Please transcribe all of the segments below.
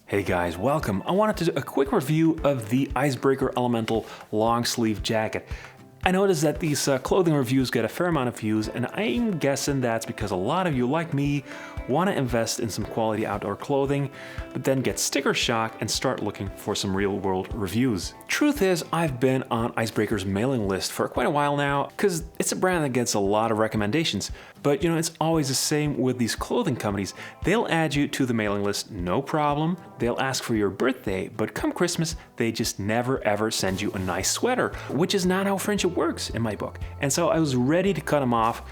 Hey guys, welcome. I wanted to do a quick review of the Icebreaker Elemental long sleeve jacket. I noticed that these clothing reviews get a fair amount of views, and I'm guessing that's because a lot of you, like me, want to invest in some quality outdoor clothing, but then get sticker shock and start looking for some real-world reviews. Truth is, I've been on Icebreaker's mailing list for quite a while now, because it's a brand that gets a lot of recommendations. But you know, it's always the same with these clothing companies. They'll add you to the mailing list, no problem. They'll ask for your birthday, but come Christmas, they just never ever send you a nice sweater, which is not how friendship works in my book. And so I was ready to cut them off,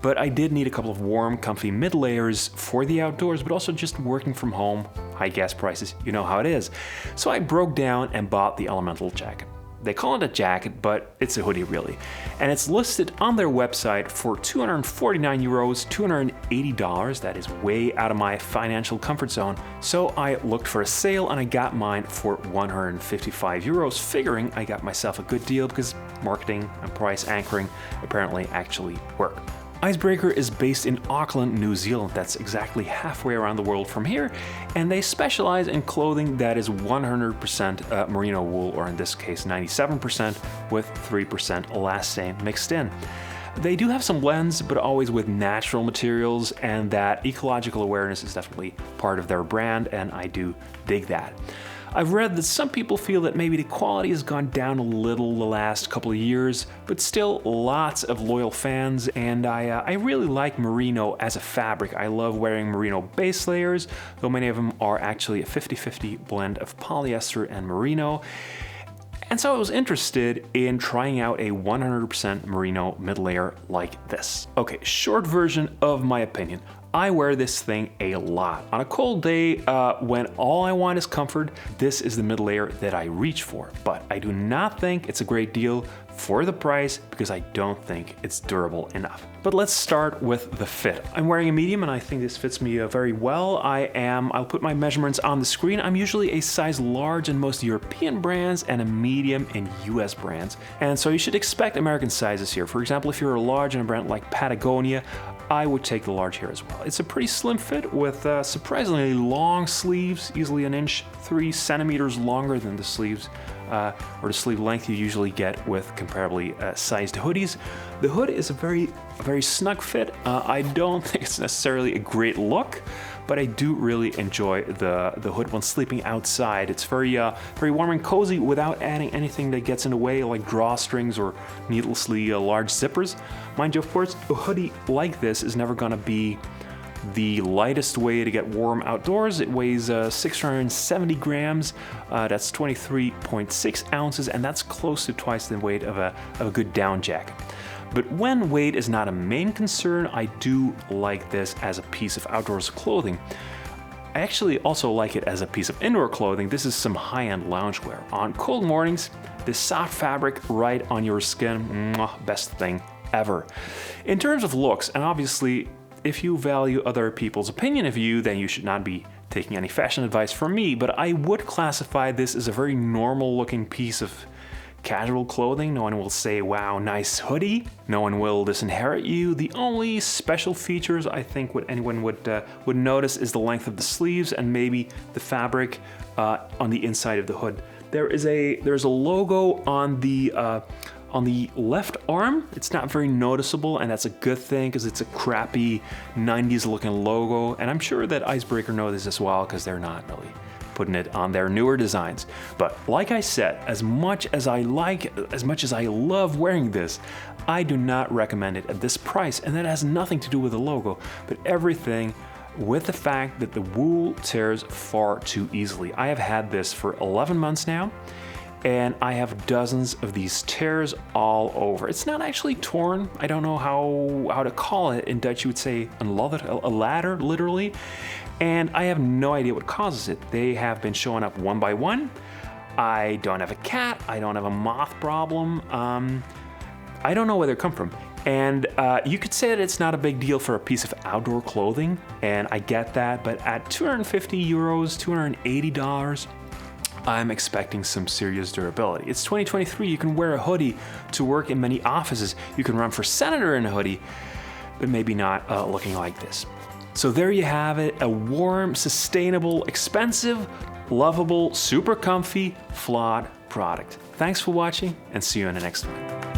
but I did need a couple of warm, comfy mid layers for the outdoors, but also just working from home, high gas prices, you know how it is. So I broke down and bought the Elemental jacket. They call it a jacket, but it's a hoodie really. And it's listed on their website for €249, $280. That is way out of my financial comfort zone. So I looked for a sale and I got mine for €155, figuring I got myself a good deal because marketing and price anchoring apparently actually work. Icebreaker is based in Auckland, New Zealand. That's exactly halfway around the world from here, and they specialize in clothing that is 100% merino wool, or in this case 97%, with 3% elastane mixed in. They do have some blends, but always with natural materials, and that ecological awareness is definitely part of their brand, and I do dig that. I've read that some people feel that maybe the quality has gone down a little the last couple of years, but still lots of loyal fans, and I really like merino as a fabric. I love wearing merino base layers, though many of them are actually a 50-50 blend of polyester and merino. And so I was interested in trying out a 100% merino mid layer like this. Okay, short version of my opinion. I wear this thing a lot. On a cold day, when all I want is comfort, this is the mid layer that I reach for. But I do not think it's a great deal for the price because I don't think it's durable enough. But let's start with the fit. I'm wearing a medium and I think this fits me very well. I'll put my measurements on the screen. I'm usually a size large in most European brands and a medium in US brands. And so you should expect American sizes here. For example, if you're a large in a brand like Patagonia, I would take the large here as well. It's a pretty slim fit with surprisingly long sleeves, easily an inch, 3 centimeters longer than the sleeves or the sleeve length you usually get with comparably sized hoodies. The hood is a very snug fit. I don't think it's necessarily a great look, but I do really enjoy the hood when sleeping outside. It's very warm and cozy without adding anything that gets in the way, like drawstrings or needlessly large zippers. Mind you, of course, a hoodie like this is never gonna be the lightest way to get warm outdoors. It weighs 670 grams, that's 23.6 ounces, and that's close to twice the weight of a good down jacket. But when weight is not a main concern, I do like this as a piece of outdoors clothing. I actually also like it as a piece of indoor clothing. This is some high-end loungewear. On cold mornings, this soft fabric right on your skin, best thing ever. In terms of looks, and obviously, if you value other people's opinion of you, then you should not be taking any fashion advice from me, but I would classify this as a very normal looking piece of casual clothing. No one will say, wow, nice hoodie. No one will disinherit you. The only special features I think anyone would notice is the length of the sleeves and maybe the fabric on the inside of the hood. There's a logo on the left arm. It's not very noticeable, and that's a good thing because it's a crappy 90s looking logo, and I'm sure that Icebreaker know this as well because they're not really putting it on their newer designs. But like I said, as much as I love wearing this, I do not recommend it at this price, and that has nothing to do with the logo, but everything with the fact that the wool tears far too easily. I have had this for 11 months now, and I have dozens of these tears all over. It's not actually torn. I don't know how to call it. In Dutch, you would say a ladder, literally. And I have no idea what causes it. They have been showing up one by one. I don't have a cat. I don't have a moth problem. I don't know where they come from. And you could say that it's not a big deal for a piece of outdoor clothing, and I get that, but at €250, $280, I'm expecting some serious durability. It's 2023, you can wear a hoodie to work in many offices. You can run for senator in a hoodie, but maybe not looking like this. So there you have it, a warm, sustainable, expensive, lovable, super comfy, flawed product. Thanks for watching and see you in the next one.